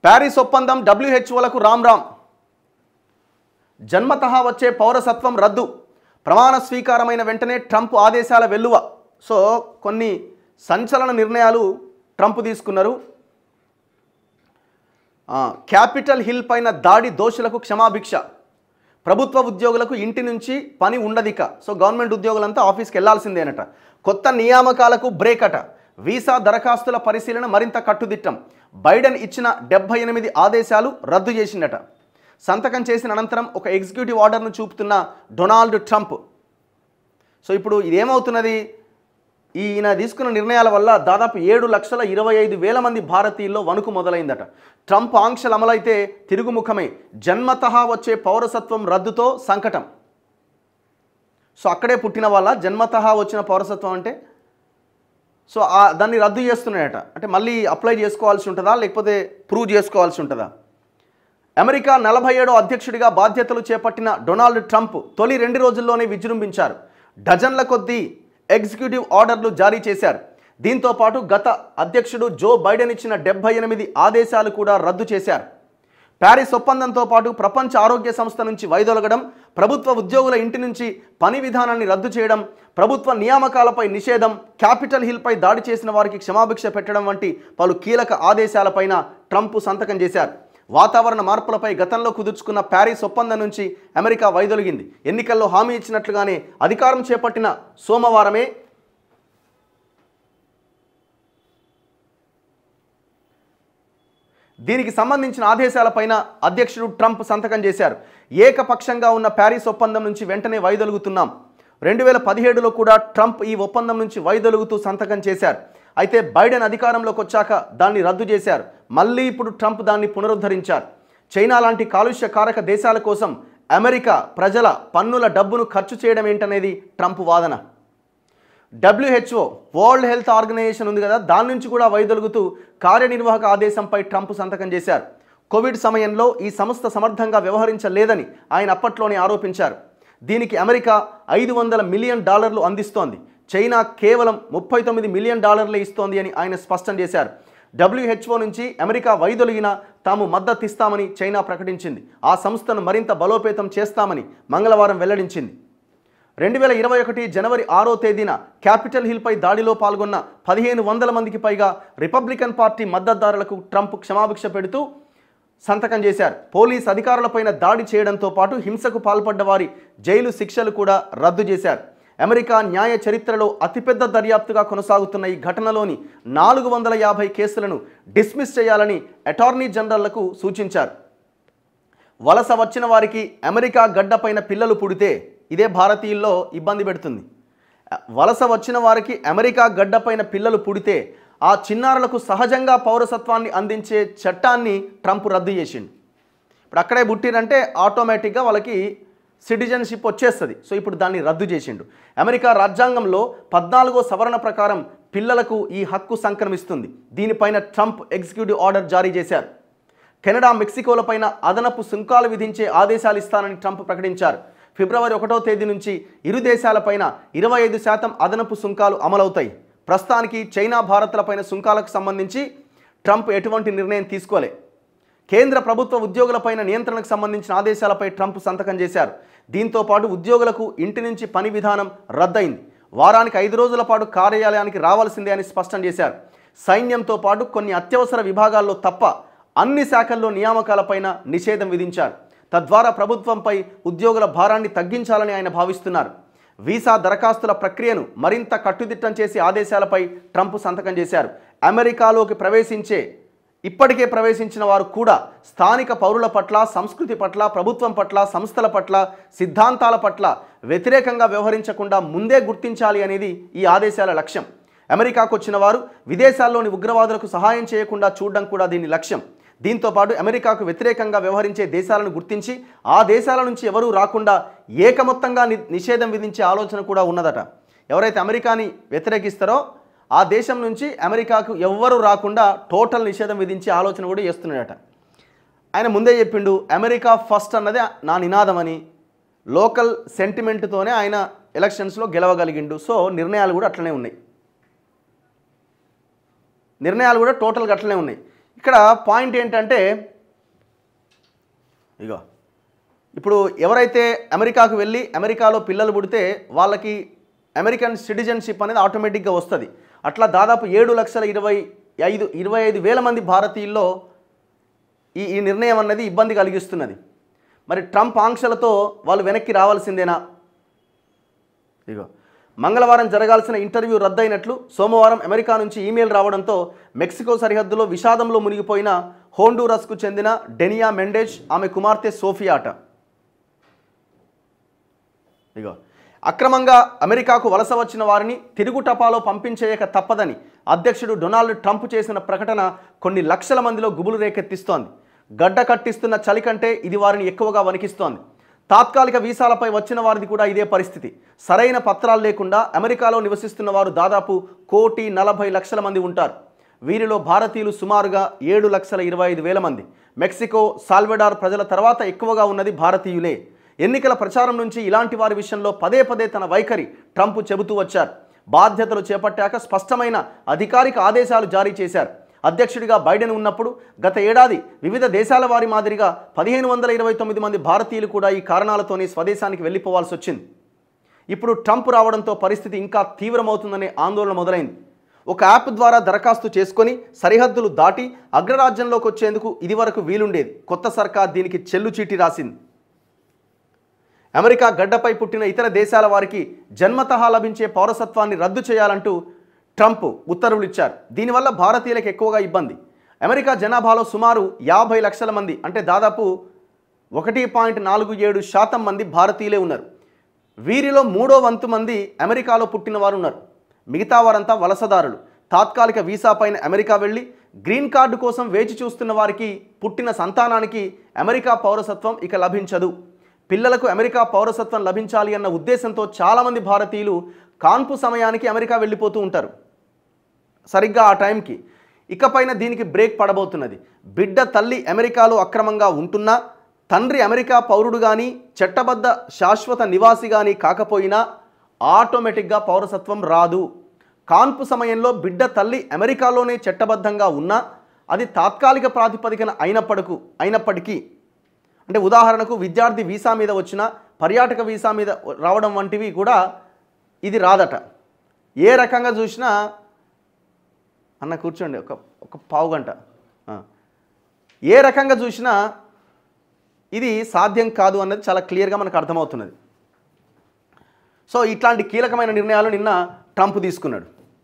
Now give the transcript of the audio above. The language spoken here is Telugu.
ప్యారిస్ ఒప్పందం డబ్ల్యూహెచ్ఓలకు రామ్ రామ్. జన్మతః వచ్చే పౌరసత్వం రద్దు. ప్రమాణ స్వీకారమైన వెంటనే ట్రంప్ ఆదేశాల వెల్లువ. సో కొన్ని సంచలన నిర్ణయాలు ట్రంప్ తీసుకున్నారు. క్యాపిటల్ హిల్ పైన దాడి దోషులకు క్షమాభిక్ష. ప్రభుత్వ ఉద్యోగులకు ఇంటి నుంచి పని ఉండదిక. సో గవర్నమెంట్ ఉద్యోగులంతా ఆఫీస్కి వెళ్లాల్సిందేనట. కొత్త నియామకాలకు బ్రేక్ అట. వీసా దరఖాస్తుల పరిశీలన మరింత కట్టుదిట్టం. బైడెన్ ఇచ్చిన 78 ఆదేశాలు రద్దు చేసిందట. సంతకం చేసిన అనంతరం ఒక ఎగ్జిక్యూటివ్ ఆర్డర్ను చూపుతున్న డొనాల్డ్ ట్రంప్. సో ఇప్పుడు ఇదేమవుతున్నది, ఈయన తీసుకున్న నిర్ణయాల వల్ల దాదాపు 7,25,000 మంది భారతీయుల్లో వణుకు మొదలైందట. ట్రంప్ ఆంక్షలు అమలైతే తిరుగుముఖమే. జన్మతః వచ్చే పౌరసత్వం రద్దుతో సంకటం. సో అక్కడే పుట్టిన వాళ్ళ జన్మతః వచ్చిన పౌరసత్వం అంటే సో దాన్ని రద్దు చేస్తున్నాయట. అంటే మళ్ళీ అప్లై చేసుకోవాల్సి ఉంటుందా, లేకపోతే ప్రూవ్ చేసుకోవాల్సి ఉంటుందా? అమెరికా 47వ అధ్యక్షుడిగా బాధ్యతలు చేపట్టిన డొనాల్డ్ ట్రంప్ తొలి 2 రోజుల్లోనే విజృంభించారు. డజన్ల కొద్దీ ఎగ్జిక్యూటివ్ ఆర్డర్లు జారీ చేశారు. దీంతో పాటు గత అధ్యక్షుడు జో బైడెన్ ఇచ్చిన 78 ఆదేశాలు కూడా రద్దు చేశారు. ప్యారిస్ ఒప్పందంతో పాటు ప్రపంచ ఆరోగ్య సంస్థ నుంచి వైదొలగడం, ప్రభుత్వ ఉద్యోగుల ఇంటి నుంచి పని విధానాన్ని రద్దు చేయడం, ప్రభుత్వ నియామకాలపై నిషేధం, క్యాపిటల్ హిల్పై దాడి చేసిన వారికి క్షమాభిక్ష పెట్టడం వంటి పలు కీలక ఆదేశాలపైన ట్రంప్ సంతకం చేశారు. వాతావరణ మార్పులపై గతంలో కుదుర్చుకున్న ప్యారిస్ ఒప్పందం నుంచి అమెరికా వైదొలిగింది. ఎన్నికల్లో హామీ ఇచ్చినట్లుగానే అధికారం చేపట్టిన సోమవారమే దీనికి సంబంధించిన ఆదేశాలపైన అధ్యక్షుడు ట్రంప్ సంతకం చేశారు. ఏకపక్షంగా ఉన్న ప్యారిస్ ఒప్పందం నుంచి వెంటనే వైదొలుగుతున్నాం. 2017లో కూడా ట్రంప్ ఈ ఒప్పందం నుంచి వైదొలుగుతూ సంతకం చేశారు. అయితే బైడెన్ అధికారంలోకి వచ్చాక దాన్ని రద్దు చేశారు. మళ్ళీ ఇప్పుడు ట్రంప్ దాన్ని పునరుద్ధరించారు. చైనా లాంటి కాలుష్య కారక దేశాల కోసం అమెరికా ప్రజల పన్నుల డబ్బును ఖర్చు చేయడం ఏంటనేది ట్రంప్ వాదన. డబ్ల్యూహెచ్ఓ వరల్డ్ హెల్త్ ఆర్గనైజేషన్ ఉంది కదా, దాని నుంచి కూడా వైదొలుగుతూ కార్యనిర్వాహక ఆదేశంపై ట్రంప్ సంతకం చేశారు. కోవిడ్ సమయంలో ఈ సంస్థ సమర్థంగా వ్యవహరించలేదని ఆయన అప్పట్లోనే ఆరోపించారు. దీనికి అమెరికా $500 మిలియన్ అందిస్తోంది. చైనా కేవలం $39 మిలియన్ ఇస్తోంది అని ఆయన స్పష్టం చేశారు. డబ్ల్యూహెచ్ఓ నుంచి అమెరికా వైదొలిగినా తాము మద్దతు ఇస్తామని చైనా ప్రకటించింది. ఆ సంస్థను మరింత బలోపేతం చేస్తామని మంగళవారం వెల్లడించింది. 2021 జనవరి 6వ తేదీన క్యాపిటల్ హిల్పై దాడిలో పాల్గొన్న 1500 మందికి పైగా రిపబ్లికన్ పార్టీ మద్దతుదారులకు ట్రంప్ క్షమాభిక్ష పెడుతూ సంతకం చేశారు. పోలీస్ అధికారులపైన దాడి చేయడంతో పాటు హింసకు పాల్పడ్డ వారి జైలు శిక్షలు కూడా రద్దు చేశారు. అమెరికా న్యాయ చరిత్రలో అతిపెద్ద దర్యాప్తుగా కొనసాగుతున్న ఈ ఘటనలోని 450 కేసులను డిస్మిస్ చేయాలని అటార్నీ జనరల్లకు సూచించారు. వలస వచ్చిన వారికి అమెరికా గడ్డపైన పిల్లలు పుడితే ఇదే భారతీయుల్లో ఇబ్బంది పెడుతుంది. వలస వచ్చిన వారికి అమెరికా గడ్డపైన పిల్లలు పుడితే ఆ చిన్నారులకు సహజంగా పౌరసత్వాన్ని అందించే చట్టాన్ని ట్రంప్ రద్దు చేసిండు. ఇప్పుడు అక్కడే పుట్టిరంటే ఆటోమేటిక్గా వాళ్ళకి సిటిజన్షిప్ వచ్చేస్తుంది. సో ఇప్పుడు దాన్ని రద్దు చేసిండు. అమెరికా రాజ్యాంగంలో 14వ సవరణ ప్రకారం పిల్లలకు ఈ హక్కు సంక్రమిస్తుంది. దీనిపైన ట్రంప్ ఎగ్జిక్యూటివ్ ఆర్డర్ జారీ చేశారు. కెనడా, మెక్సికోలపైన అదనపు సుంకాలు విధించే ఆదేశాలు ఇస్తానని ట్రంప్ ప్రకటించారు. ఫిబ్రవరి 1వ తేదీ నుంచి ఇరు దేశాలపైన 25% అదనపు సుంకాలు అమలవుతాయి. ప్రస్తుతానికి చైనా, భారత్లపైన సుంకాలకు సంబంధించి ట్రంప్ ఎటువంటి నిర్ణయం తీసుకోలే. కేంద్ర ప్రభుత్వ ఉద్యోగులపైన నియంత్రణకు సంబంధించిన ఆదేశాలపై ట్రంప్ సంతకం చేశారు. దీంతో పాటు ఉద్యోగులకు ఇంటి నుంచి పని విధానం రద్దయింది. వారానికి 5 రోజుల పాటు కార్యాలయానికి రావాల్సిందే అని స్పష్టం చేశారు. సైన్యంతో పాటు కొన్ని అత్యవసర విభాగాల్లో తప్ప అన్ని శాఖల్లో నియామకాలపైన నిషేధం విధించారు. తద్వారా ప్రభుత్వంపై ఉద్యోగుల భారాన్ని తగ్గించాలని ఆయన భావిస్తున్నారు. వీసా దరఖాస్తుల ప్రక్రియను మరింత కట్టుదిట్టం చేసి ఆదేశాలపై ట్రంప్ సంతకం చేశారు. అమెరికాలోకి ఇప్పటికే ప్రవేశించిన వారు కూడా స్థానిక పౌరుల పట్ల, సంస్కృతి పట్ల, ప్రభుత్వం పట్ల, సంస్థల పట్ల, సిద్ధాంతాల పట్ల వ్యతిరేకంగా వ్యవహరించకుండా ముందే గుర్తించాలి అనేది ఈ ఆదేశాల లక్ష్యం. అమెరికాకు వచ్చిన వారు విదేశాల్లోని ఉగ్రవాదులకు సహాయం చేయకుండా చూడడం కూడా దీని లక్ష్యం. దీంతో పాటు అమెరికాకు వ్యతిరేకంగా వ్యవహరించే దేశాలను గుర్తించి ఆ దేశాల నుంచి ఎవరూ రాకుండా ఏకమొత్తంగా నిషేధం విధించే ఆలోచన కూడా ఉన్నదట. ఎవరైతే అమెరికాని వ్యతిరేకిస్తారో ఆ దేశం నుంచి అమెరికాకు ఎవ్వరూ రాకుండా టోటల్ నిషేధం విధించే ఆలోచన కూడా చేస్తున్నాడట. ఆయన ముందే చెప్పిండు, అమెరికా ఫస్ట్ అన్నది నా నినాదం అని. లోకల్ సెంటిమెంట్తోనే ఆయన ఎలక్షన్స్లో గెలవగలిగిండు. సో నిర్ణయాలు కూడా అట్లనే ఉన్నాయి. నిర్ణయాలు కూడా టోటల్గా అట్లనే ఉన్నాయి. ఇక్కడ పాయింట్ ఏంటంటే ఇగో ఇప్పుడు ఎవరైతే అమెరికాకు వెళ్ళి అమెరికాలో పిల్లలు పుడితే వాళ్ళకి అమెరికన్ సిటిజన్షిప్ అనేది ఆటోమేటిక్గా వస్తుంది. అట్లా దాదాపు 7,25,000 మంది భారతీయుల్లో ఈ నిర్ణయం అన్నది ఇబ్బంది కలిగిస్తున్నది. మరి ట్రంప్ ఆంక్షలతో వాళ్ళు వెనక్కి రావాల్సిందేనా? ఇగో మంగళవారం జరగాల్సిన ఇంటర్వ్యూ రద్దయినట్లు సోమవారం అమెరికా నుంచి ఈమెయిల్ రావడంతో మెక్సికో సరిహద్దులో విషాదంలో మునిగిపోయిన హోండూరస్కు చెందిన డెనియా మెండేజ్ ఆమె కుమార్తె సోఫియా అట. ఇగో అక్రమంగా అమెరికాకు వలస వచ్చిన వారిని తిరుగు టపాలో పంపించేయక తప్పదని అధ్యక్షుడు డొనాల్డ్ ట్రంప్ చేసిన ప్రకటన కొన్ని లక్షల మందిలో గుబులు రేకెత్తిస్తోంది. గడ్డ కట్టిస్తున్న చలి కంటే ఇది వారిని ఎక్కువగా వణికిస్తోంది. తాత్కాలిక వీసాలపై వచ్చిన వారిది కూడా ఇదే పరిస్థితి. సరైన పత్రాలు లేకుండా అమెరికాలో నివసిస్తున్న వారు దాదాపు 1,40,00,000 మంది ఉంటారు. వీరిలో భారతీయులు సుమారుగా 7,25,000 మంది. మెక్సికో, సాల్వెడార్ ప్రజల తర్వాత ఎక్కువగా ఉన్నది భారతీయులే. ఎన్నికల ప్రచారం నుంచి ఇలాంటి వారి విషయంలో పదే పదే తన వైఖరి ట్రంప్ చెబుతూ వచ్చారు. బాధ్యతలు చేపట్టాక స్పష్టమైన అధికారిక ఆదేశాలు జారీ చేశారు. అధ్యక్షుడిగా బైడెన్ ఉన్నప్పుడు గత ఏడాది వివిధ దేశాల వారి మాదిరిగా 1,529 మంది భారతీయులు కూడా ఈ కారణాలతోనే స్వదేశానికి వెళ్ళిపోవాల్సి వచ్చింది. ఇప్పుడు ట్రంప్ రావడంతో పరిస్థితి ఇంకా తీవ్రమవుతుందనే ఆందోళన మొదలైంది. ఒక యాప్ ద్వారా దరఖాస్తు చేసుకొని సరిహద్దులు దాటి అగ్రరాజ్యంలోకి వచ్చేందుకు ఇదివరకు వీలుండేది. కొత్త సర్కార్ దీనికి చెల్లుచీటి రాసింది. అమెరికా గడ్డపై పుట్టిన ఇతర దేశాల వారికి జన్మతహా లభించే పౌరసత్వాన్ని రద్దు చేయాలంటూ ట్రంప్ ఉత్తర్వులు ఇచ్చారు. దీనివల్ల భారతీయులకు ఎక్కువగా ఇబ్బంది. అమెరికా జనాభాలో సుమారు 50 లక్షల మంది అంటే దాదాపు 1.47% మంది భారతీయులే ఉన్నారు. వీరిలో 3వ వంతు మంది అమెరికాలో పుట్టిన వారు ఉన్నారు. మిగతా వారంతా వలసదారులు. తాత్కాలిక వీసా పైన అమెరికా వెళ్ళి గ్రీన్ కార్డు కోసం వేచి చూస్తున్న వారికి పుట్టిన సంతానానికి అమెరికా పౌరసత్వం ఇక లభించదు. పిల్లలకు అమెరికా పౌరసత్వం లభించాలి అన్న ఉద్దేశంతో చాలామంది భారతీయులు కాన్పు సమయానికి అమెరికా వెళ్ళిపోతూ ఉంటారు. సరిగ్గా ఆ టైంకి ఇకపైన దీనికి బ్రేక్ పడబోతున్నది. బిడ్డ తల్లి అమెరికాలో అక్రమంగా ఉంటున్నా, తండ్రి అమెరికా పౌరుడు కానీ చట్టబద్ధ శాశ్వత నివాసి కానీ కాకపోయినా ఆటోమేటిక్గా పౌరసత్వం రాదు. కాన్పు సమయంలో బిడ్డ తల్లి అమెరికాలోనే చట్టబద్ధంగా ఉన్నా అది తాత్కాలిక ప్రాతిపదికన అయినప్పటికీ అంటే ఉదాహరణకు విద్యార్థి వీసా మీద వచ్చిన, పర్యాటక వీసా మీద రావడం వంటివి కూడా ఇది రాదట. ఏ రకంగా చూసినా అన్న కూర్చోండి ఒక పావు గంట. ఏ రకంగా చూసినా ఇది సాధ్యం కాదు అన్నది చాలా క్లియర్గా మనకు అర్థమవుతున్నది. సో ఇట్లాంటి కీలకమైన నిర్ణయాలు నిన్న ట్రంప్ తీసుకున్నాడు.